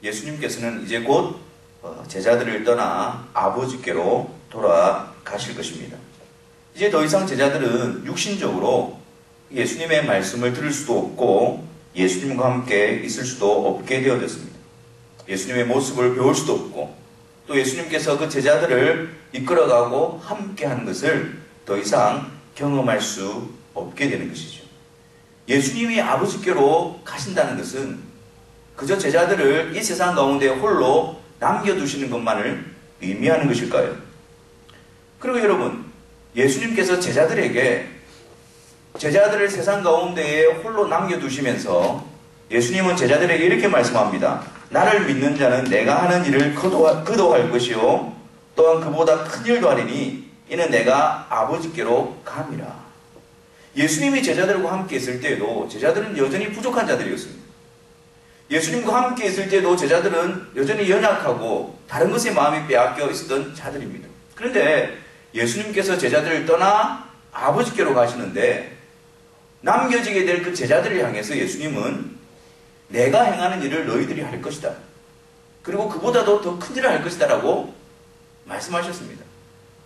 예수님께서는 이제 곧 제자들을 떠나 아버지께로 돌아가실 것입니다. 이제 더 이상 제자들은 육신적으로 예수님의 말씀을 들을 수도 없고 예수님과 함께 있을 수도 없게 되어졌습니다. 예수님의 모습을 배울 수도 없고 또 예수님께서 그 제자들을 이끌어가고 함께하는 것을 더 이상 경험할 수 없게 되는 것이죠. 예수님이 아버지께로 가신다는 것은 그저 제자들을 이 세상 가운데 홀로 남겨두시는 것만을 의미하는 것일까요? 그리고 여러분, 예수님께서 제자들에게 제자들을 세상 가운데에 홀로 남겨두시면서 예수님은 제자들에게 이렇게 말씀합니다. 나를 믿는 자는 내가 하는 일을 그도 할 것이요 또한 그보다 큰 일도 하리니 이는 내가 아버지께로 감이라. 예수님이 제자들과 함께 있을 때에도 제자들은 여전히 부족한 자들이었습니다. 예수님과 함께 있을 때도 제자들은 여전히 연약하고 다른 것에 마음이 빼앗겨 있었던 자들입니다. 그런데 예수님께서 제자들을 떠나 아버지께로 가시는데 남겨지게 될 그 제자들을 향해서 예수님은 내가 행하는 일을 너희들이 할 것이다. 그리고 그보다도 더 큰 일을 할 것이다 라고 말씀하셨습니다.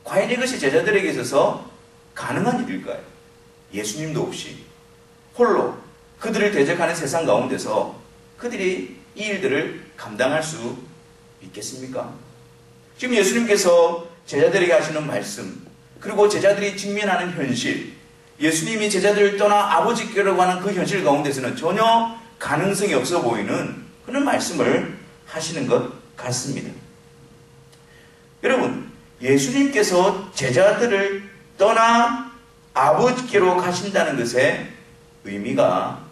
과연 이것이 제자들에게 있어서 가능한 일일까요? 예수님도 없이 홀로 그들을 대적하는 세상 가운데서 그들이 이 일들을 감당할 수 있겠습니까? 지금 예수님께서 제자들에게 하시는 말씀, 그리고 제자들이 직면하는 현실, 예수님이 제자들을 떠나 아버지께로 가는 그 현실 가운데서는 전혀 가능성이 없어 보이는 그런 말씀을 하시는 것 같습니다. 여러분, 예수님께서 제자들을 떠나 아버지께로 가신다는 것의 의미가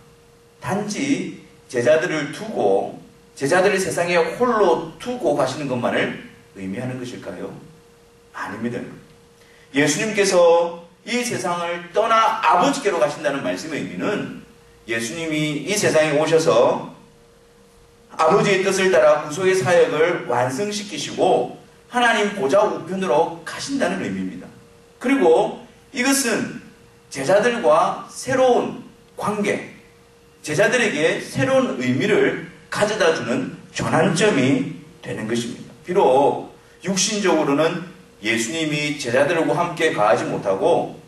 단지 제자들을 두고 제자들을 세상에 홀로 두고 가시는 것만을 의미하는 것일까요? 아닙니다. 예수님께서 이 세상을 떠나 아버지께로 가신다는 말씀의 의미는 예수님이 이 세상에 오셔서 아버지의 뜻을 따라 구속의 사역을 완성시키시고 하나님 보좌 우편으로 가신다는 의미입니다. 그리고 이것은 제자들과 새로운 관계, 제자들에게 새로운 의미를 가져다주는 전환점이 되는 것입니다. 비록 육신적으로는 예수님이 제자들과 함께 가지 못하고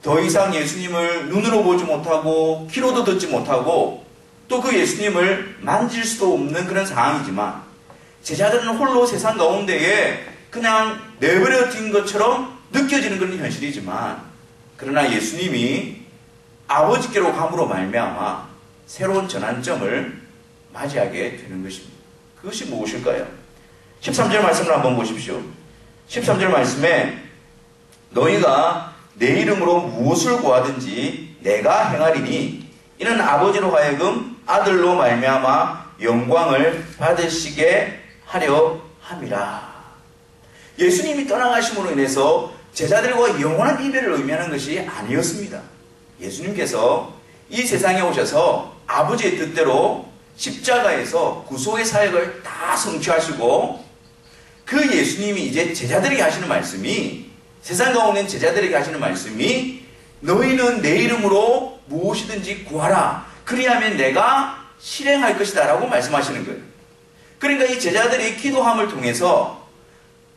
더 이상 예수님을 눈으로 보지 못하고 귀로도 듣지 못하고 또 그 예수님을 만질 수도 없는 그런 상황이지만 제자들은 홀로 세상 가운데에 그냥 내버려진 것처럼 느껴지는 그런 현실이지만 그러나 예수님이 아버지께로 감으로 말미암아 새로운 전환점을 맞이하게 되는 것입니다. 그것이 무엇일까요? 13절 말씀을 한번 보십시오. 13절 말씀에 너희가 내 이름으로 무엇을 구하든지 내가 행하리니 이는 아버지로 하여금 아들로 말미암아 영광을 받으시게 하려 함이라. 예수님이 떠나가심으로 인해서 제자들과 영원한 이별을 의미하는 것이 아니었습니다. 예수님께서 이 세상에 오셔서 아버지의 뜻대로 십자가에서 구속의 사역을 다 성취하시고 그 예수님이 이제 제자들에게 하시는 말씀이 세상 가운데 있는 제자들에게 하시는 말씀이 너희는 내 이름으로 무엇이든지 구하라. 그리하면 내가 실행할 것이다 라고 말씀하시는 거예요. 그러니까 이 제자들의 기도함을 통해서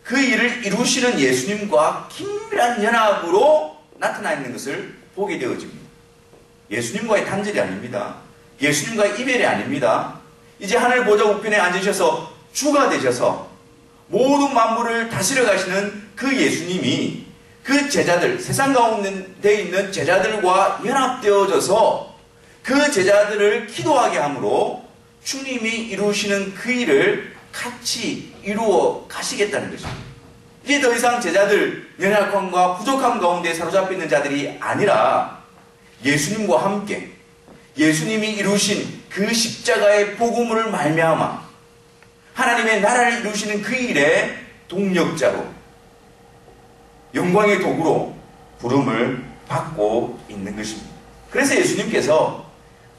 그 일을 이루시는 예수님과 긴밀한 연합으로 나타나 있는 것을 보게 되어집니다. 예수님과의 단절이 아닙니다. 예수님과의 이별이 아닙니다. 이제 하늘 보좌 우편에 앉으셔서 주가 되셔서 모든 만물을 다스려 가시는 그 예수님이 그 제자들, 세상 가운데 있는 제자들과 연합되어져서 그 제자들을 기도하게 함으로 주님이 이루시는 그 일을 같이 이루어 가시겠다는 것입니다. 이제 더 이상 제자들 연약함과 부족함 가운데 사로잡혀 있는 자들이 아니라 예수님과 함께 예수님이 이루신 그 십자가의 복음을 말미암아 하나님의 나라를 이루시는 그 일의 동력자로 영광의 도구로 부름을 받고 있는 것입니다. 그래서 예수님께서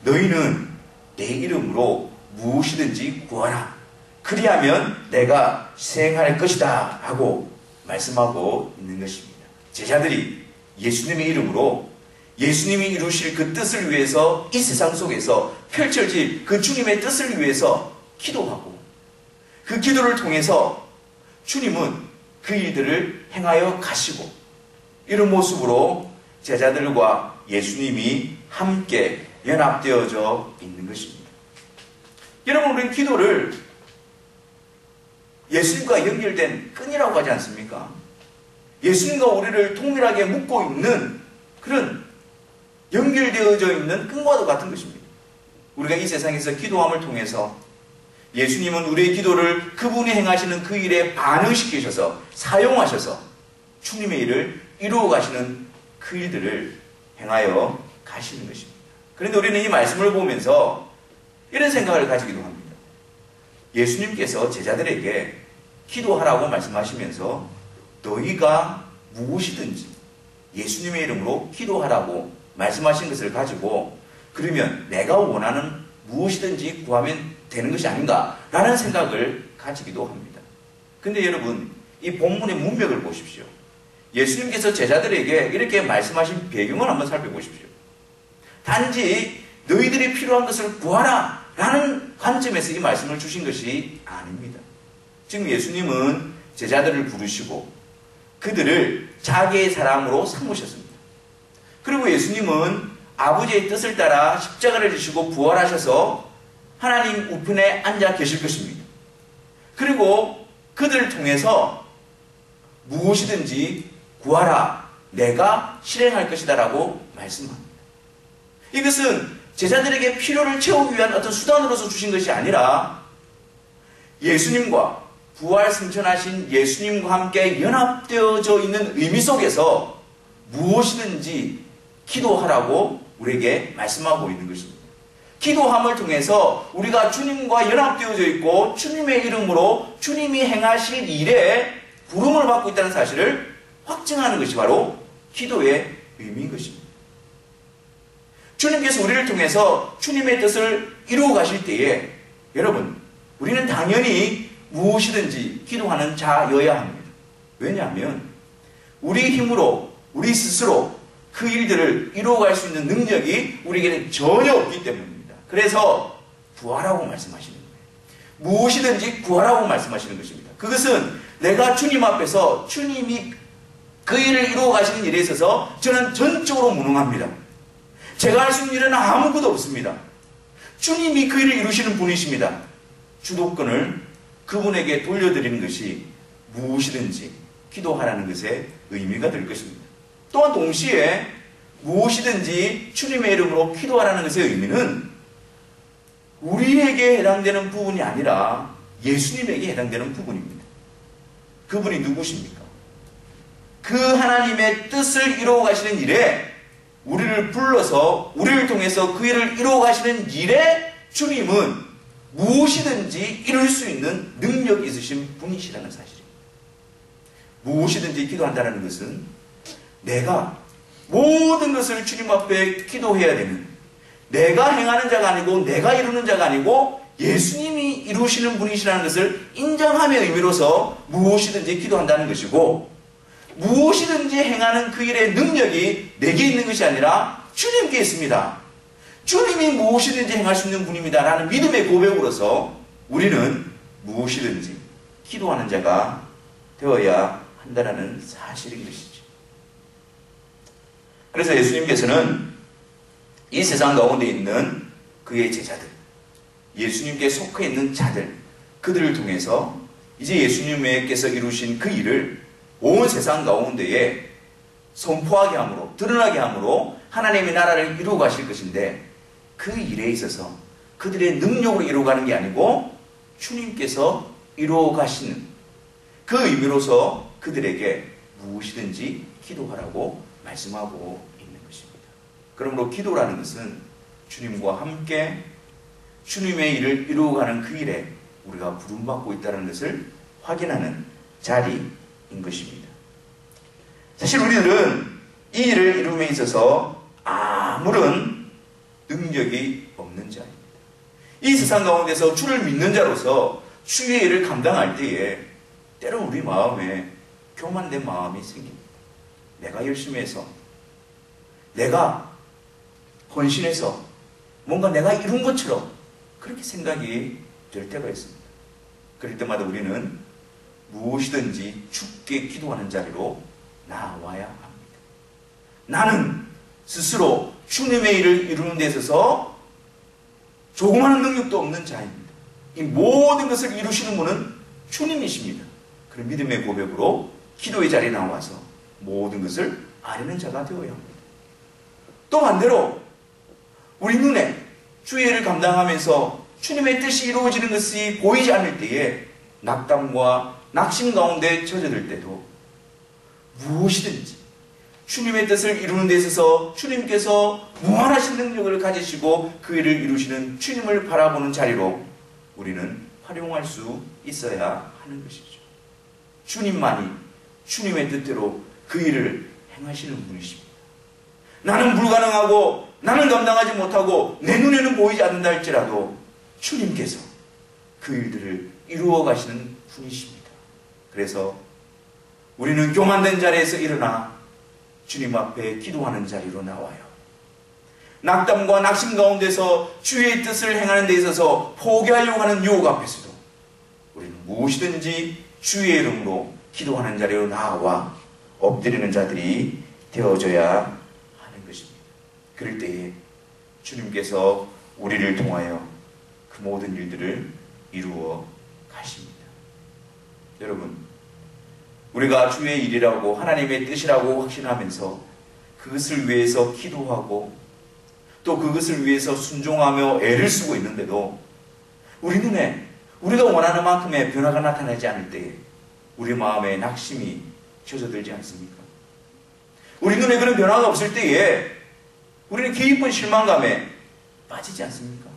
너희는 내 이름으로 무엇이든지 구하라. 그리하면 내가 수행할 것이다 하고 말씀하고 있는 것입니다. 제자들이 예수님의 이름으로 예수님이 이루실 그 뜻을 위해서 이 세상 속에서 펼쳐질 그 주님의 뜻을 위해서 기도하고 그 기도를 통해서 주님은 그 일들을 행하여 가시고, 이런 모습으로 제자들과 예수님이 함께 연합되어져 있는 것입니다. 여러분, 우리는 기도를 예수님과 연결된 끈이라고 하지 않습니까? 예수님과 우리를 동일하게 묶고 있는 그런 연결되어져 있는 끈과도 같은 것입니다. 우리가 이 세상에서 기도함을 통해서 예수님은 우리의 기도를 그분이 행하시는 그 일에 반응시키셔서 사용하셔서 주님의 일을 이루어 가시는 그 일들을 행하여 가시는 것입니다. 그런데 우리는 이 말씀을 보면서 이런 생각을 가지기도 합니다. 예수님께서 제자들에게 기도하라고 말씀하시면서 너희가 무엇이든지 예수님의 이름으로 기도하라고 말씀하신 것을 가지고 그러면 내가 원하는 무엇이든지 구하면 되는 것이 아닌가라는 생각을 가지기도 합니다. 근데 여러분, 이 본문의 문맥을 보십시오. 예수님께서 제자들에게 이렇게 말씀하신 배경을 한번 살펴보십시오. 단지 너희들이 필요한 것을 구하라 라는 관점에서 이 말씀을 주신 것이 아닙니다. 지금 예수님은 제자들을 부르시고 그들을 자기의 사람으로 삼으셨습니다. 그리고 예수님은 아버지의 뜻을 따라 십자가를 지시고 부활하셔서 하나님 우편에 앉아 계실 것입니다. 그리고 그들을 통해서 무엇이든지 구하라, 내가 실행할 것이다 라고 말씀합니다. 이것은 제자들에게 필요를 채우기 위한 어떤 수단으로서 주신 것이 아니라 예수님과 부활 승천하신 예수님과 함께 연합되어져 있는 의미 속에서 무엇이든지 기도하라고 우리에게 말씀하고 있는 것입니다. 기도함을 통해서 우리가 주님과 연합되어져 있고 주님의 이름으로 주님이 행하실 일에 부름을 받고 있다는 사실을 확증하는 것이 바로 기도의 의미인 것입니다. 주님께서 우리를 통해서 주님의 뜻을 이루어 가실 때에 여러분, 우리는 당연히 무엇이든지 기도하는 자여야 합니다. 왜냐하면 우리 힘으로 우리 스스로 그 일들을 이루어갈 수 있는 능력이 우리에게는 전혀 없기 때문입니다. 그래서 구하라고 말씀하시는 거예요. 무엇이든지 구하라고 말씀하시는 것입니다. 그것은 내가 주님 앞에서 주님이 그 일을 이루어 가시는 일에 있어서 저는 전적으로 무능합니다. 제가 할 수 있는 일은 아무것도 없습니다. 주님이 그 일을 이루시는 분이십니다. 주도권을 그분에게 돌려드리는 것이 무엇이든지 기도하라는 것의 의미가 될 것입니다. 또한 동시에 무엇이든지 주님의 이름으로 기도하라는 것의 의미는 우리에게 해당되는 부분이 아니라 예수님에게 해당되는 부분입니다. 그분이 누구십니까? 그 하나님의 뜻을 이루어 가시는 일에 우리를 불러서 우리를 통해서 그 일을 이루어 가시는 일에 주님은 무엇이든지 이룰 수 있는 능력이 있으신 분이시라는 사실입니다. 무엇이든지 기도한다는 것은 내가 모든 것을 주님 앞에 기도해야 되는, 내가 행하는 자가 아니고 내가 이루는 자가 아니고 예수님이 이루시는 분이시라는 것을 인정함의 의미로서 무엇이든지 기도한다는 것이고, 무엇이든지 행하는 그 일의 능력이 내게 있는 것이 아니라 주님께 있습니다. 주님이 무엇이든지 행할 수 있는 분입니다 라는 믿음의 고백으로서 우리는 무엇이든지 기도하는 자가 되어야 한다는 사실인 것이죠. 그래서 예수님께서는 이 세상 가운데 있는 그의 제자들, 예수님께 속해 있는 자들, 그들을 통해서 이제 예수님께서 이루신 그 일을 온 세상 가운데에 선포하게 함으로, 드러나게 함으로 하나님의 나라를 이루어 가실 것인데, 그 일에 있어서 그들의 능력으로 이루어 가는 게 아니고 주님께서 이루어 가시는 그 의미로서 그들에게 무엇이든지 기도하라고 말씀하고 있는 것입니다. 그러므로 기도라는 것은 주님과 함께 주님의 일을 이루어가는 그 일에 우리가 부름받고 있다는 것을 확인하는 자리인 것입니다. 사실 우리들은 이 일을 이룸에 있어서 아무런 능력이 없는 자입니다. 이 세상 가운데서 주를 믿는 자로서 주의 일을 감당할 때에 때로는 우리 마음에 교만된 마음이 생깁니다. 내가 열심히 해서, 내가 헌신해서 뭔가 내가 이룬 것처럼 그렇게 생각이 될 때가 있습니다. 그럴 때마다 우리는 무엇이든지 주께 기도하는 자리로 나와야 합니다. 나는 스스로 주님의 일을 이루는 데 있어서 조그마한 능력도 없는 자입니다. 이 모든 것을 이루시는 분은 주님이십니다. 그런 믿음의 고백으로 기도의 자리에 나와서 모든 것을 아뢰는 자가 되어야 합니다. 또 반대로 우리 눈에 주의 일을 감당하면서 주님의 뜻이 이루어지는 것이 보이지 않을 때에 낙담과 낙심 가운데 젖어들 때도 무엇이든지 주님의 뜻을 이루는 데 있어서 주님께서 무한하신 능력을 가지시고 그 일을 이루시는 주님을 바라보는 자리로 우리는 활용할 수 있어야 하는 것이죠. 주님만이 주님의 뜻대로 그 일을 행하시는 분이십니다. 나는 불가능하고 나는 감당하지 못하고 내 눈에는 보이지 않는다 할지라도 주님께서 그 일들을 이루어 가시는 분이십니다. 그래서 우리는 교만된 자리에서 일어나 주님 앞에 기도하는 자리로 나와요. 낙담과 낙심 가운데서 주의 뜻을 행하는 데 있어서 포기하려고 하는 유혹 앞에서도 우리는 무엇이든지 주의 이름으로 기도하는 자리로 나와 엎드리는 자들이 되어져야 하는 것입니다. 그럴 때에 주님께서 우리를 통하여 그 모든 일들을 이루어 가십니다. 여러분, 우리가 주의 일이라고 하나님의 뜻이라고 확신하면서 그것을 위해서 기도하고 또 그것을 위해서 순종하며 애를 쓰고 있는데도 우리 눈에 우리가 원하는 만큼의 변화가 나타나지 않을 때에 우리 마음에 낙심이 젖어들지 않습니까? 우리 눈에 그런 변화가 없을 때에 우리는 깊은 실망감에 빠지지 않습니까?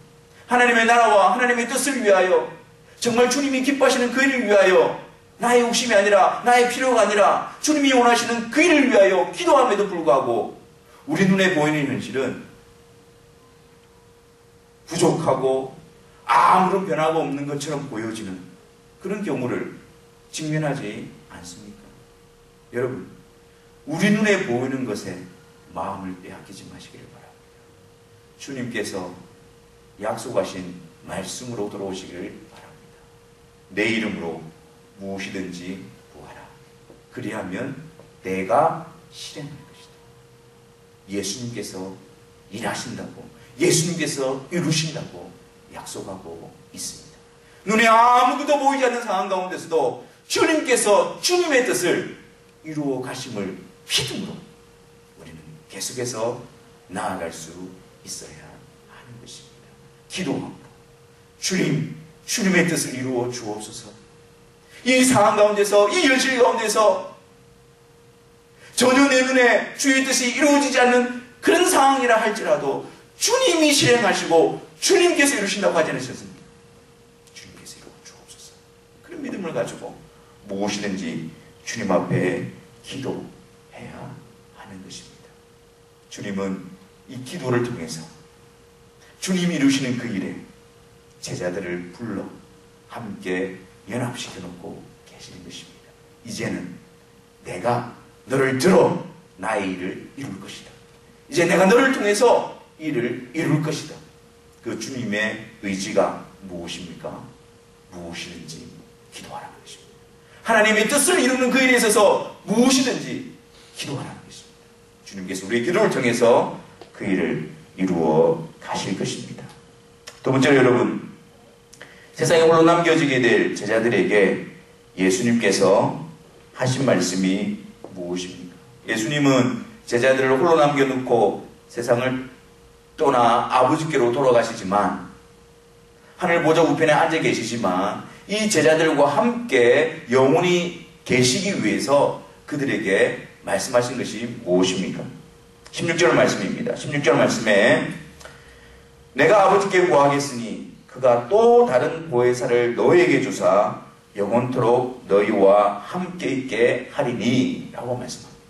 하나님의 나라와 하나님의 뜻을 위하여 정말 주님이 기뻐하시는 그 일을 위하여 나의 욕심이 아니라 나의 필요가 아니라 주님이 원하시는 그 일을 위하여 기도함에도 불구하고 우리 눈에 보이는 현실은 부족하고 아무런 변화가 없는 것처럼 보여지는 그런 경우를 직면하지 않습니까? 여러분, 우리 눈에 보이는 것에 마음을 빼앗기지 마시기를 바랍니다. 주님께서 약속하신 말씀으로 돌아오시기를 바랍니다. 내 이름으로 무엇이든지 구하라. 그리하면 내가 실행할 것이다. 예수님께서 일하신다고, 예수님께서 이루신다고 약속하고 있습니다. 눈에 아무것도 보이지 않는 상황 가운데서도 주님께서 주님의 뜻을 이루어 가심을 믿음으로 우리는 계속해서 나아갈 수 있어야 하는 것입니다. 기도함으로 주님의 뜻을 이루어 주옵소서. 이 상황 가운데서, 이 현실 가운데서 전혀 내 눈에 주의 뜻이 이루어지지 않는 그런 상황이라 할지라도 주님이 실행하시고 주님께서 이루신다고 하지 않으셨습니까? 주님께서 이루어 주옵소서. 그런 믿음을 가지고 무엇이든지 주님 앞에 기도해야 하는 것입니다. 주님은 이 기도를 통해서 주님이 이루시는 그 일에 제자들을 불러 함께 연합시켜 놓고 계시는 것입니다. 이제는 내가 너를 들어 나의 일을 이룰 것이다. 이제 내가 너를 통해서 일을 이룰 것이다. 그 주님의 의지가 무엇입니까? 무엇이든지 기도하라는 것입니다. 하나님의 뜻을 이루는 그 일에 있어서 무엇이든지 기도하라는 것입니다. 주님께서 우리의 기도를 통해서 그 일을 이루어 가실 것입니다. 두 번째로 여러분, 세상에 홀로 남겨지게 될 제자들에게 예수님께서 하신 말씀이 무엇입니까? 예수님은 제자들을 홀로 남겨놓고 세상을 떠나 아버지께로 돌아가시지만 하늘 보좌 우편에 앉아 계시지만 이 제자들과 함께 영원히 계시기 위해서 그들에게 말씀하신 것이 무엇입니까? 16절 말씀입니다. 16절 말씀에 내가 아버지께 구하겠으니 그가 또 다른 보혜사를 너에게 주사 영원토록 너희와 함께 있게 하리니 라고 말씀합니다.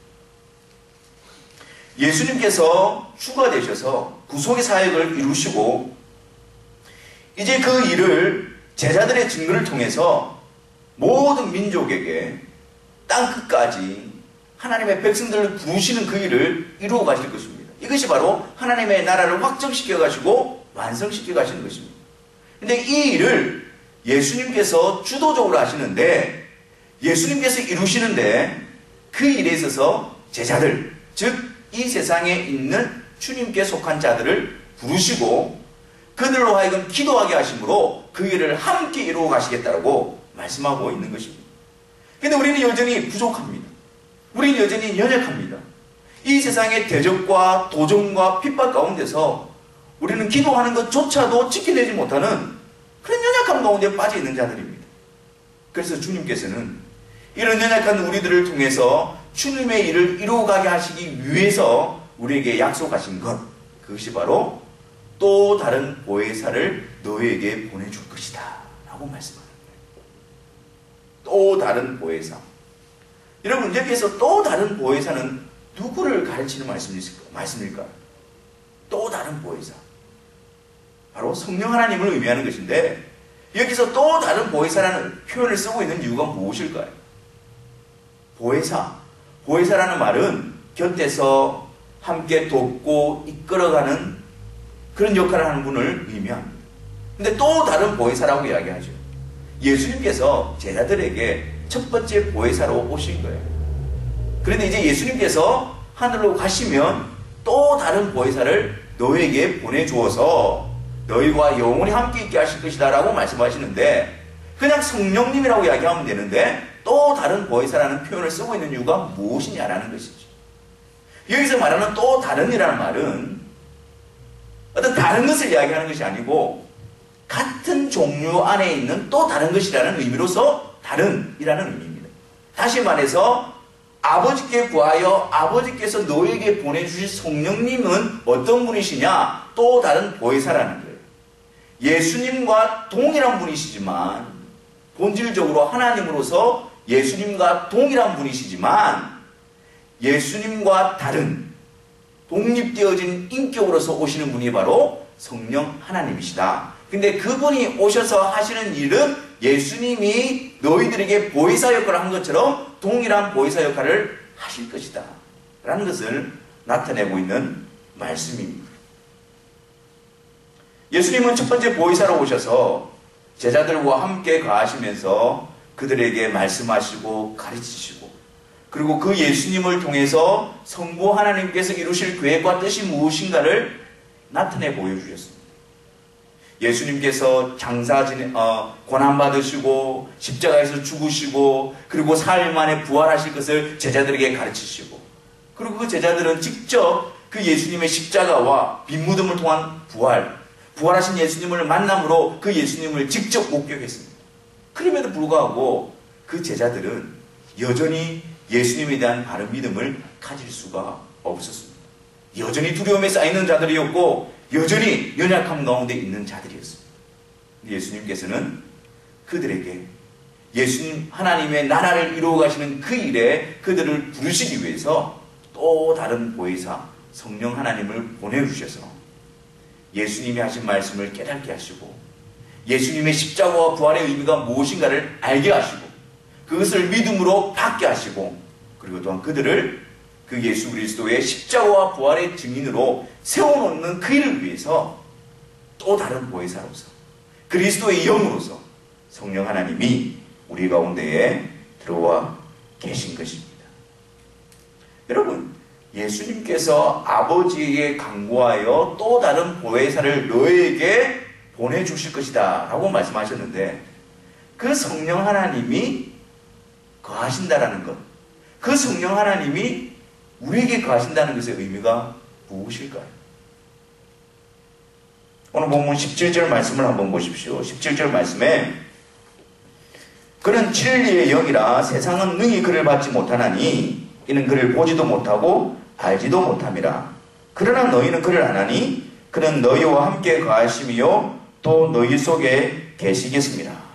예수님께서 주가 되셔서 구속의 사역을 이루시고 이제 그 일을 제자들의 증거를 통해서 모든 민족에게 땅끝까지 하나님의 백성들을 부르시는 그 일을 이루어 가실 것입니다. 이것이 바로 하나님의 나라를 확정시켜 가시고 완성시켜 가시는 것입니다. 근데 이 일을 예수님께서 주도적으로 하시는데, 예수님께서 이루시는데 그 일에 있어서 제자들, 즉 이 세상에 있는 주님께 속한 자들을 부르시고 그들로 하여금 기도하게 하심으로 그 일을 함께 이루어 가시겠다고 말씀하고 있는 것입니다. 그런데 우리는 여전히 부족합니다. 우리는 여전히 연약합니다. 이 세상의 대적과 도전과 핍박 가운데서 우리는 기도하는 것조차도 지켜내지 못하는 그런 연약함 가운데 빠져 있는 자들입니다. 그래서 주님께서는 이런 연약한 우리들을 통해서 주님의 일을 이루어가게 하시기 위해서 우리에게 약속하신 것, 그것이 바로 또 다른 보혜사를 너에게 보내줄 것이다 라고 말씀합니다. 또 다른 보혜사. 여러분, 여기에서 또 다른 보혜사는 누구를 가르치는 말씀일까요? 또 다른 보혜사. 바로 성령 하나님을 의미하는 것인데, 여기서 또 다른 보혜사라는 표현을 쓰고 있는 이유가 무엇일까요? 보혜사. 보혜사라는 말은 곁에서 함께 돕고 이끌어가는 그런 역할을 하는 분을 의미합니다. 근데 또 다른 보혜사라고 이야기하죠. 예수님께서 제자들에게 첫 번째 보혜사로 오신 거예요. 그런데 이제 예수님께서 하늘로 가시면 또 다른 보혜사를 너에게 보내주어서 너희와 영원히 함께 있게 하실 것이다 라고 말씀하시는데, 그냥 성령님이라고 이야기하면 되는데 또 다른 보혜사라는 표현을 쓰고 있는 이유가 무엇이냐라는 것이죠. 여기서 말하는 또 다른이라는 말은 어떤 다른 것을 이야기하는 것이 아니고 같은 종류 안에 있는 또 다른 것이라는 의미로서 다른이라는 의미입니다. 다시 말해서 아버지께 구하여 아버지께서 너에게 보내주실 성령님은 어떤 분이시냐? 또 다른 보혜사라는 거예요. 예수님과 동일한 분이시지만, 본질적으로 하나님으로서 예수님과 동일한 분이시지만 예수님과 다른 독립되어진 인격으로서 오시는 분이 바로 성령 하나님이시다. 근데 그분이 오셔서 하시는 일은 예수님이 너희들에게 보혜사 역할을 한 것처럼 동일한 보혜사 역할을 하실 것이다 라는 것을 나타내고 있는 말씀입니다. 예수님은 첫 번째 보혜사로 오셔서 제자들과 함께 가시면서 그들에게 말씀하시고 가르치시고, 그리고 그 예수님을 통해서 성부 하나님께서 이루실 계획과 뜻이 무엇인가를 나타내 보여주셨습니다. 예수님께서 고난받으시고 십자가에서 죽으시고 그리고 사흘 만에 부활하실 것을 제자들에게 가르치시고, 그리고 그 제자들은 직접 그 예수님의 십자가와 빈무덤을 통한 부활하신 예수님을 만남으로 그 예수님을 직접 목격했습니다. 그럼에도 불구하고 그 제자들은 여전히 예수님에 대한 바른 믿음을 가질 수가 없었습니다. 여전히 두려움에 쌓이는 자들이었고 여전히 연약함 가운데 있는 자들이었습니다. 예수님께서는 그들에게 예수님 하나님의 나라를 이루어 가시는 그 일에 그들을 부르시기 위해서 또 다른 보혜사 성령 하나님을 보내주셔서 예수님이 하신 말씀을 깨닫게 하시고 예수님의 십자가와 부활의 의미가 무엇인가를 알게 하시고 그것을 믿음으로 받게 하시고, 그리고 또한 그들을 그 예수 그리스도의 십자가와 부활의 증인으로 세워놓는 그 일을 위해서 또 다른 보혜사로서 그리스도의 영으로서 성령 하나님이 우리 가운데에 들어와 계신 것입니다. 여러분, 예수님께서 아버지에게 간구하여 또 다른 보혜사를 너에게 보내주실 것이다 라고 말씀하셨는데, 그 성령 하나님이 거하신다라는 것, 그 성령 하나님이 우리에게 거하신다는 것의 의미가 무엇일까요? 오늘 본문 17절 말씀을 한번 보십시오. 17절 말씀에 그는 진리의 영이라 세상은 능히 그를 받지 못하나니 이는 그를 보지도 못하고 알지도 못함이라. 그러나 너희는 그를 아나니 그는 너희와 함께 거하심이요 또 너희 속에 계시겠습니다.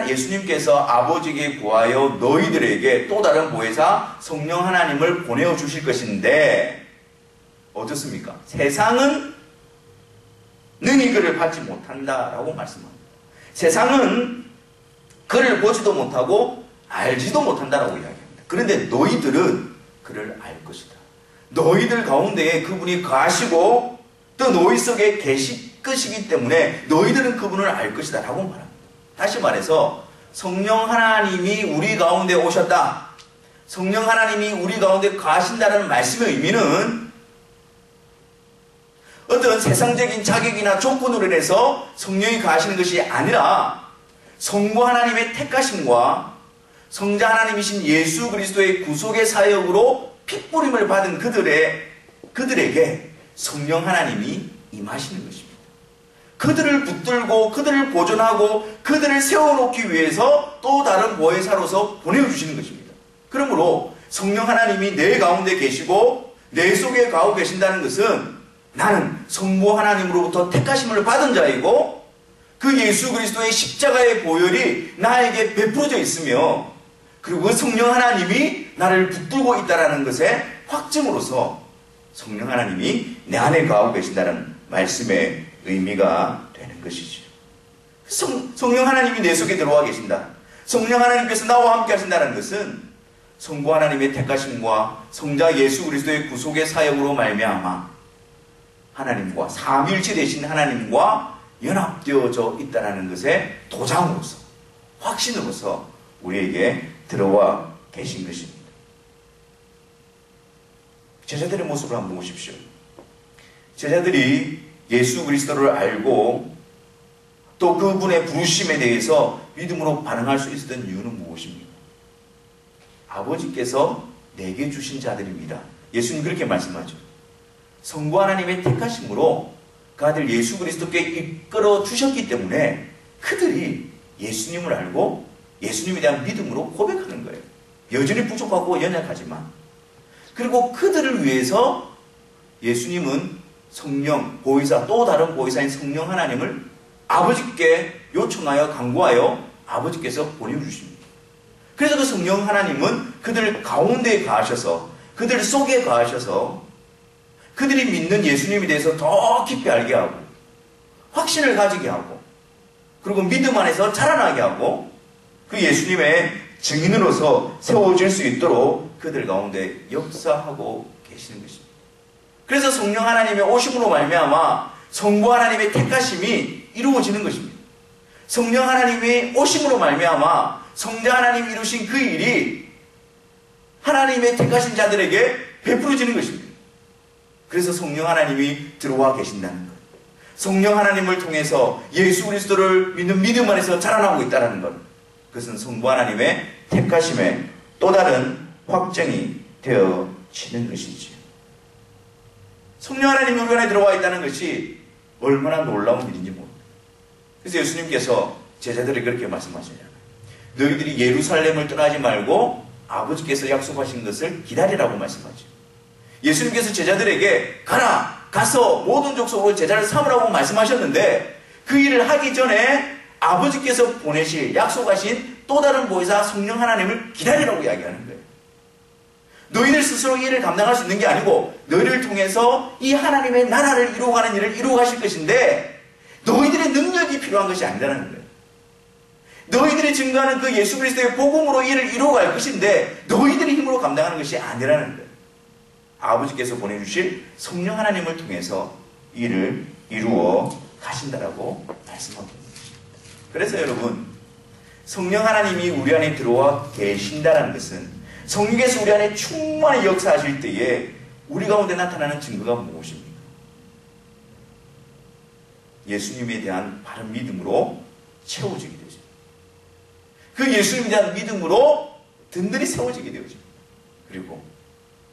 예수님께서 아버지에게 구하여 너희들에게 또 다른 보혜사 성령 하나님을 보내어 주실 것인데 어떻습니까? 세상은 능히 그를 받지 못한다라고 말씀합니다. 세상은 그를 보지도 못하고 알지도 못한다라고 이야기합니다. 그런데 너희들은 그를 알 것이다. 너희들 가운데에 그분이 거하시고 또 너희 속에 것이기 때문에 너희들은 그분을 알 것이다 라고 말합니다. 다시 말해서 성령 하나님이 우리 가운데 오셨다, 성령 하나님이 우리 가운데 거하신다는 말씀의 의미는 어떤 세상적인 자격이나 조건으로 인해서 성령이 거하시는 것이 아니라 성부 하나님의 택하심과 성자 하나님이신 예수 그리스도의 구속의 사역으로 핏부림을 받은 그들에게 성령 하나님이 임하시는 것입니다. 그들을 붙들고 그들을 보존하고 그들을 세워놓기 위해서 또 다른 보혜사로서 보내주시는 것입니다. 그러므로 성령 하나님이 내 가운데 계시고 내 속에 거하고 계신다는 것은 나는 성부 하나님으로부터 택하심을 받은 자이고 그 예수 그리스도의 십자가의 보혈이 나에게 베풀어져 있으며 그리고 그 성령 하나님이 나를 붙들고 있다는 것의 확증으로서 성령 하나님이 내 안에 거하고 계신다는 말씀의 의미가 되는 것이죠. 성령 하나님이 내 속에 들어와 계신다, 성령 하나님께서 나와 함께 하신다는 것은 성부 하나님의 택하심과 성자 예수 그리스도의 구속의 사역으로 말미암아 하나님과 삼위일체 되신 하나님과 연합되어져 있다는 것의 도장으로서, 확신으로서 우리에게 들어와 계신 것입니다. 제자들의 모습을 한번 보십시오. 제자들이 예수 그리스도를 알고 또 그분의 부르심에 대해서 믿음으로 반응할 수 있었던 이유는 무엇입니까? 아버지께서 내게 주신 자들입니다. 예수님 그렇게 말씀하죠. 성부 하나님의 택하심으로 그 아들 예수 그리스도께 이끌어 주셨기 때문에 그들이 예수님을 알고 예수님에 대한 믿음으로 고백하는 거예요. 여전히 부족하고 연약하지만. 그리고 그들을 위해서 예수님은 성령, 보혜사, 또 다른 보혜사인 성령 하나님을 아버지께 요청하여 간구하여 아버지께서 보내주십니다. 그래서 그 성령 하나님은 그들 가운데에 거하셔서 그들 속에 거하셔서 그들이 믿는 예수님에 대해서 더 깊이 알게 하고 확신을 가지게 하고 그리고 믿음 안에서 자라나게 하고 그 예수님의 증인으로서 세워질 수 있도록 그들 가운데 역사하고 계시는 것입니다. 그래서 성령 하나님의 오심으로 말미암아 성부 하나님의 택하심이 이루어지는 것입니다. 성령 하나님의 오심으로 말미암아 성자 하나님이 이루신 그 일이 하나님의 택하신 자들에게 베풀어지는 것입니다. 그래서 성령 하나님이 들어와 계신다는 것, 성령 하나님을 통해서 예수 그리스도를 믿는 믿음 안에서 자라나고 있다는 것, 그것은 성부 하나님의 택하심의 또 다른 확정이 되어지는 것이지요. 성령 하나님이 우리 안에 들어와 있다는 것이 얼마나 놀라운 일인지 모릅니다. 그래서 예수님께서 제자들에게 그렇게 말씀하시잖아요. 너희들이 예루살렘을 떠나지 말고 아버지께서 약속하신 것을 기다리라고 말씀하죠. 예수님께서 제자들에게 가서 모든 족속으로 제자를 삼으라고 말씀하셨는데 그 일을 하기 전에 아버지께서 보내실 약속하신 또 다른 보혜사 성령 하나님을 기다리라고 이야기하는 거예요. 너희들 스스로 이 일을 감당할 수 있는 게 아니고 너희를 통해서 이 하나님의 나라를 이루어가는 일을 이루어가실 것인데 너희들의 능력이 필요한 것이 아니라는 거예요. 너희들이 증거하는 그 예수 그리스도의 복음으로 이 일을 이루어갈 것인데 너희들의 힘으로 감당하는 것이 아니라는 거예요. 아버지께서 보내주실 성령 하나님을 통해서 일을 이루어 가신다라고 말씀하고 있습니다. 그래서 여러분, 성령 하나님이 우리 안에 들어와 계신다는 것은 성령께서 우리 안에 충만히 역사하실 때에 우리 가운데 나타나는 증거가 무엇입니까? 예수님에 대한 바른 믿음으로 채워지게 되죠. 그 예수님에 대한 믿음으로 든든히 세워지게 되어집니다. 그리고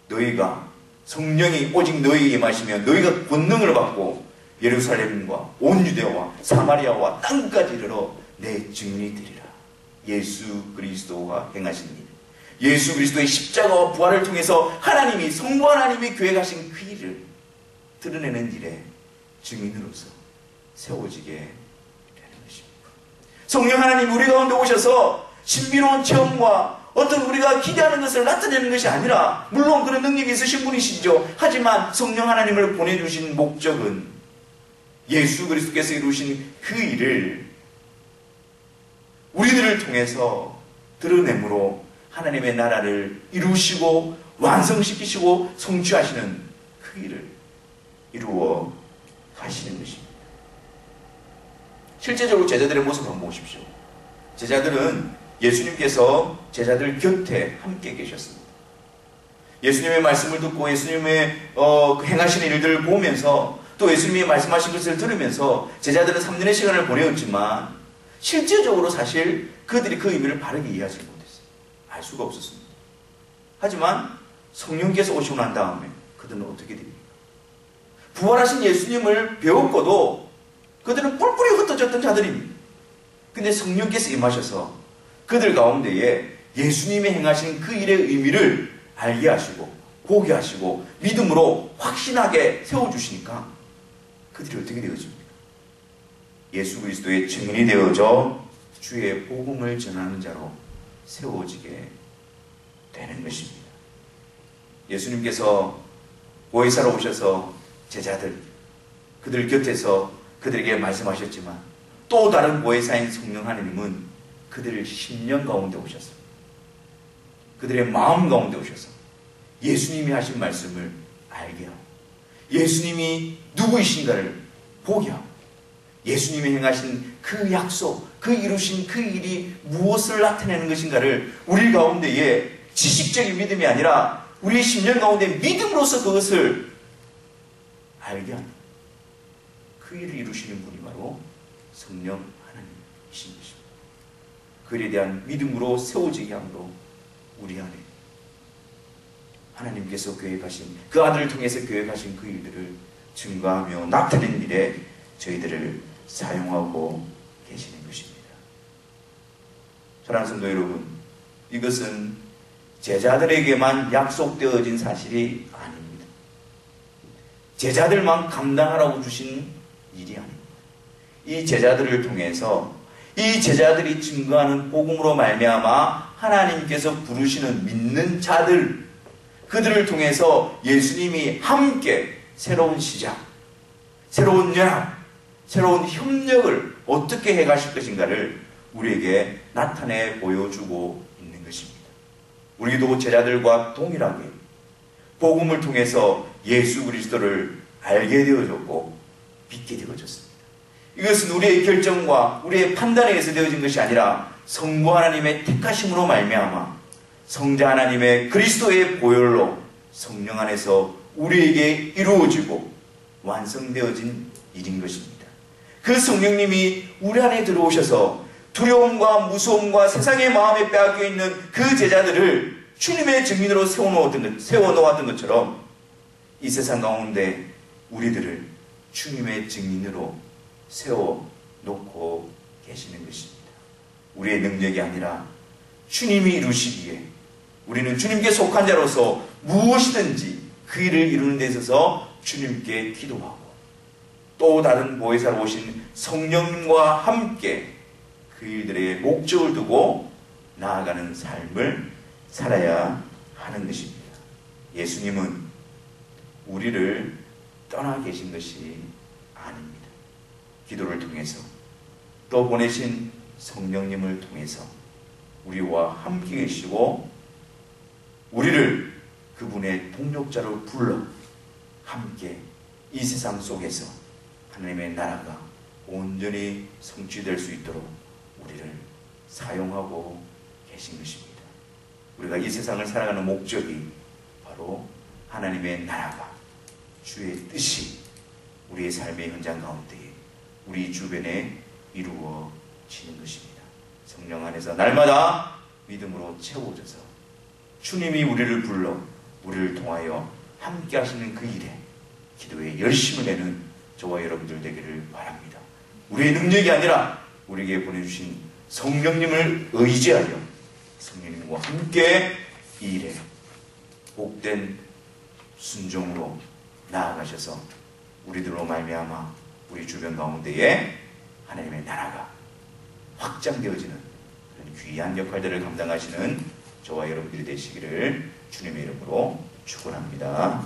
너희가 성령이 오직 너희에게 임하시면 너희가 권능을 받고 예루살렘과 온 유대와 사마리아와 땅까지 이르러 내 증인이 되리라. 예수 그리스도가 행하신 일, 예수 그리스도의 십자가와 부활을 통해서 하나님이, 성부 하나님이 계획하신 그 일을 드러내는 일에 증인으로서 세워지게 되는 것입니다. 성령 하나님 우리 가운데 오셔서 신비로운 체험과 어떤 우리가 기대하는 것을 나타내는 것이 아니라, 물론 그런 능력이 있으신 분이시죠. 하지만 성령 하나님을 보내주신 목적은 예수 그리스도께서 이루신 그 일을 우리들을 통해서 드러내므로 하나님의 나라를 이루시고 완성시키시고 성취하시는 그 일을 이루어 가시는 것입니다. 실제적으로 제자들의 모습을 한번 보십시오. 제자들은 예수님께서 제자들 곁에 함께 계셨습니다. 예수님의 말씀을 듣고 예수님의 행하시는 일들을 보면서 또 예수님이 말씀하신 것을 들으면서 제자들은 3년의 시간을 보내었지만 실제적으로 사실 그들이 그 의미를 바르게 이해하지 못했어요. 알 수가 없었습니다. 하지만 성령께서 오시고 난 다음에 그들은 어떻게 됩니까? 부활하신 예수님을 배웠고도 그들은 뿔뿔이 흩어졌던 자들입니다. 근데 성령께서 임하셔서 그들 가운데에 예수님이 행하신 그 일의 의미를 알게 하시고 보게 하시고 믿음으로 확신하게 세워주시니까 그들이 어떻게 되어집니까? 예수 그리스도의 증인이 되어져 주의 복음을 전하는 자로 세워지게 되는 것입니다. 예수님께서 보혜사로 오셔서 제자들, 그들 곁에서 그들에게 말씀하셨지만 또 다른 보혜사인 성령 하나님은 그들의 심령 가운데 오셔서 그들의 마음 가운데 오셔서 예수님이 하신 말씀을 알게 하고 예수님이 누구이신가를 보게 하고 예수님이 행하신 그 약속, 그 이루신 그 일이 무엇을 나타내는 것인가를 우리 가운데에 지식적인 믿음이 아니라 우리 심령 가운데 믿음으로써 그것을 알게 하는 그 일을 이루시는 분이 바로 성령 하나님이신 것입니다. 그에 대한 믿음으로 세워지게 함으로 우리 안에 하나님께서 계획하신 그 아들을 통해서 계획하신 그 일들을 증거하며 나타내는 일에 저희들을 사용하고 계시는 것입니다. 사랑하는 성도 여러분, 이것은 제자들에게만 약속되어진 사실이 아닙니다. 제자들만 감당하라고 주신 일이 아닙니다. 이 제자들을 통해서 이 제자들이 증거하는 복음으로 말미암아 하나님께서 부르시는 믿는 자들, 그들을 통해서 예수님이 함께 새로운 시작, 새로운 연합, 새로운 협력을 어떻게 해가실 것인가를 우리에게 나타내 보여주고 있는 것입니다. 우리도 제자들과 동일하게 복음을 통해서 예수 그리스도를 알게 되어졌고 믿게 되어졌습니다. 이것은 우리의 결정과 우리의 판단에 의해서 되어진 것이 아니라 성부 하나님의 택하심으로 말미암아 성자 하나님의 그리스도의 보혈로 성령 안에서 우리에게 이루어지고 완성되어진 일인 것입니다. 그 성령님이 우리 안에 들어오셔서 두려움과 무서움과 세상의 마음에 빼앗겨 있는 그 제자들을 주님의 증인으로 세워놓았던 것처럼 이 세상 가운데 우리들을 주님의 증인으로 세워놓고 계시는 것입니다. 우리의 능력이 아니라 주님이 이루시기에 우리는 주님께 속한 자로서 무엇이든지 그 일을 이루는 데 있어서 주님께 기도하고 또 다른 보혜사로 오신 성령님과 함께 그 일들의 목적을 두고 나아가는 삶을 살아야 하는 것입니다. 예수님은 우리를 떠나 계신 것이 아닙니다. 기도를 통해서 또 보내신 성령님을 통해서 우리와 함께 계시고 우리를 그분의 동력자로 불러 함께 이 세상 속에서 하나님의 나라가 온전히 성취될 수 있도록 우리를 사용하고 계신 것입니다. 우리가 이 세상을 살아가는 목적이 바로 하나님의 나라가 주의 뜻이 우리의 삶의 현장 가운데 우리 주변에 이루어지는 것입니다. 성령 안에서 날마다 믿음으로 채워져서 주님이 우리를 불러 우리를 통하여 함께 하시는 그 일에 기도에 열심을 내는 저와 여러분들 되기를 바랍니다. 우리의 능력이 아니라 우리에게 보내주신 성령님을 의지하여 성령님과 함께 이 일에 복된 순종으로 나아가셔서 우리들로 말미암아 우리 주변 가운데에 하나님의 나라가 확장되어지는 그런 귀한 역할들을 감당하시는 저와 여러분들이 되시기를 주님의 이름으로 축원합니다.